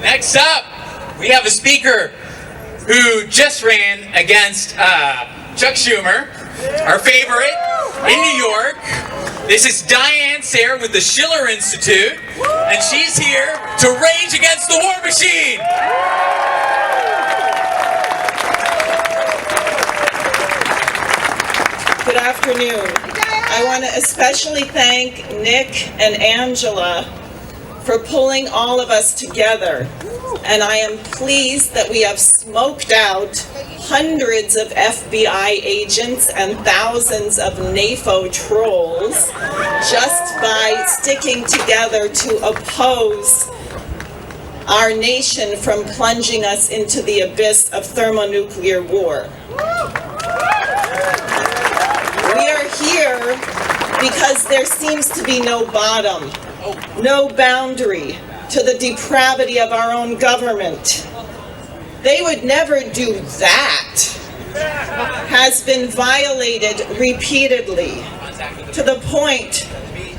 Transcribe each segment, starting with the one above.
Next up, we have a speaker who just ran against Chuck Schumer, our favorite, in New York. This is Diane Sare with the Schiller Institute, and she's here to rage against the war machine. Good afternoon. I want to especially thank Nick and Angela for pulling all of us together. And I am pleased that we have smoked out hundreds of FBI agents and thousands of NAFO trolls just by sticking together to oppose our nation from plunging us into the abyss of thermonuclear war. We are here because there seems to be no bottom, no boundary to the depravity of our own government. They would never do that. Has been violated repeatedly to the point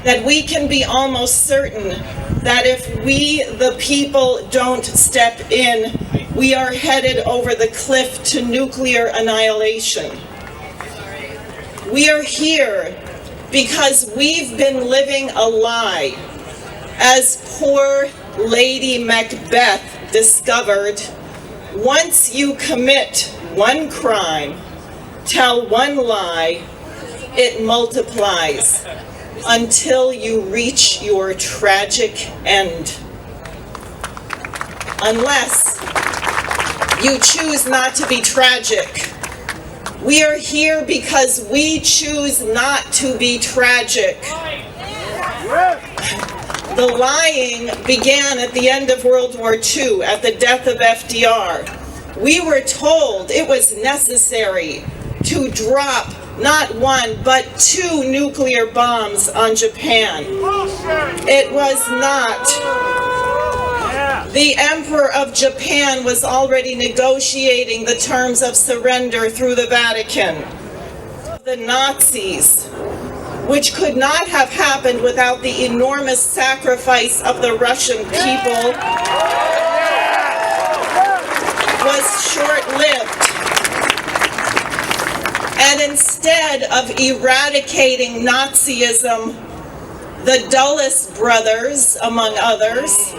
that we can be almost certain that if we, the people, don't step in, we are headed over the cliff to nuclear annihilation. We are here because we've been living a lie. As poor Lady Macbeth discovered, once you commit one crime, tell one lie, it multiplies until you reach your tragic end. Unless you choose not to be tragic. We are here because we choose not to be tragic. The lying began at the end of World War II, at the death of FDR. We were told it was necessary to drop not one, but 2 nuclear bombs on Japan. It was not. The Emperor of Japan was already negotiating the terms of surrender through the Vatican. The Nazis, which could not have happened without the enormous sacrifice of the Russian people, was short-lived. And instead of eradicating Nazism, the Dulles brothers, among others,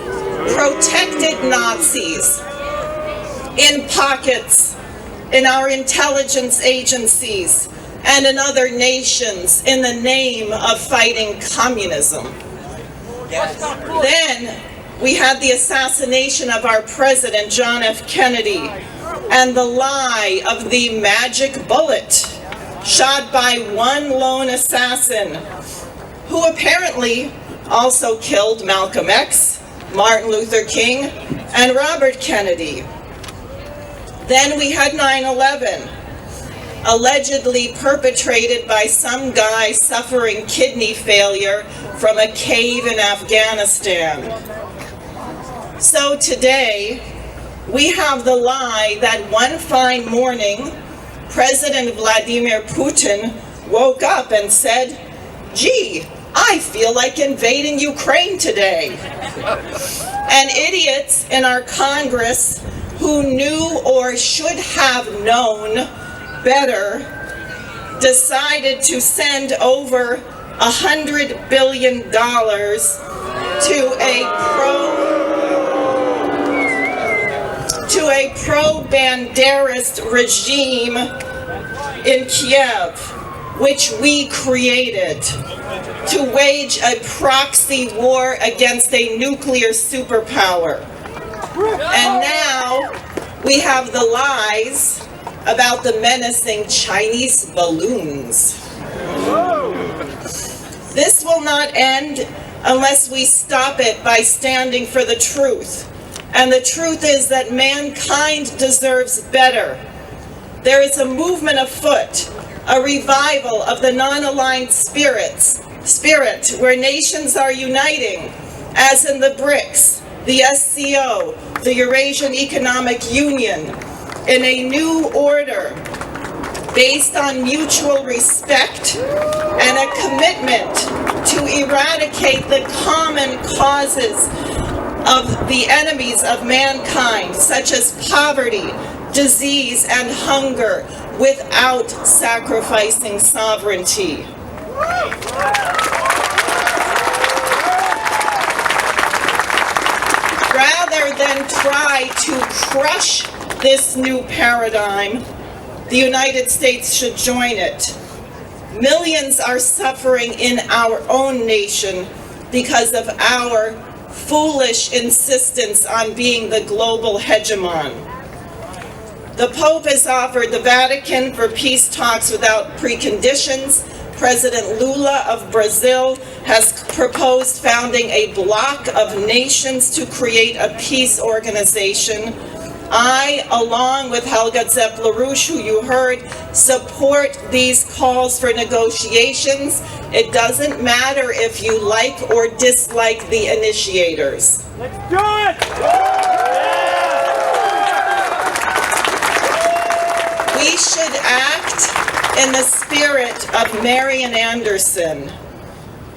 protected Nazis in pockets, in our intelligence agencies, and in other nations in the name of fighting communism. Then we had the assassination of our president, John F. Kennedy, and the lie of the magic bullet shot by one lone assassin, who apparently also killed Malcolm X, Martin Luther King, and Robert Kennedy. Then we had 9/11. Allegedly perpetrated by some guy suffering kidney failure from a cave in Afghanistan. So today, we have the lie that one fine morning, President Vladimir Putin woke up and said, "Gee, I feel like invading Ukraine today." And idiots in our Congress who knew or should have known better decided to send over $100 billion to a pro-Banderist regime in Kiev, which we created, to wage a proxy war against a nuclear superpower. And now we have the lies about the menacing Chinese balloons. This will not end unless we stop it by standing for the truth. And the truth is that mankind deserves better. There is a movement afoot, a revival of the non-aligned spirit, where nations are uniting, as in the BRICS, the SCO, the Eurasian Economic Union, in a new order based on mutual respect and a commitment to eradicate the common causes of the enemies of mankind, such as poverty, disease, and hunger, without sacrificing sovereignty. Rather than try to crush this new paradigm, the United States should join it. Millions are suffering in our own nation because of our foolish insistence on being the global hegemon. The Pope has offered the Vatican for peace talks without preconditions. President Lula of Brazil has proposed founding a bloc of nations to create a peace organization. I, along with Helga Zepp-LaRouche, who you heard, support these calls for negotiations. It doesn't matter if you like or dislike the initiators. Let's do it! We should act in the spirit of Marian Anderson,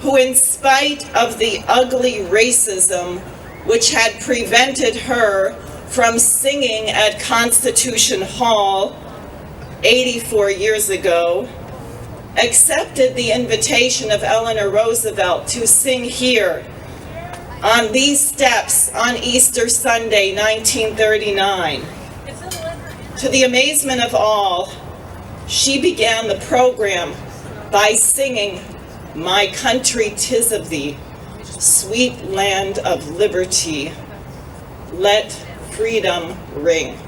who, in spite of the ugly racism which had prevented her from singing at Constitution Hall 84 years ago, accepted the invitation of Eleanor Roosevelt to sing here on these steps on Easter Sunday, 1939. To the amazement of all, she began the program by singing, "My country, 'tis of thee, sweet land of liberty, let freedom ring."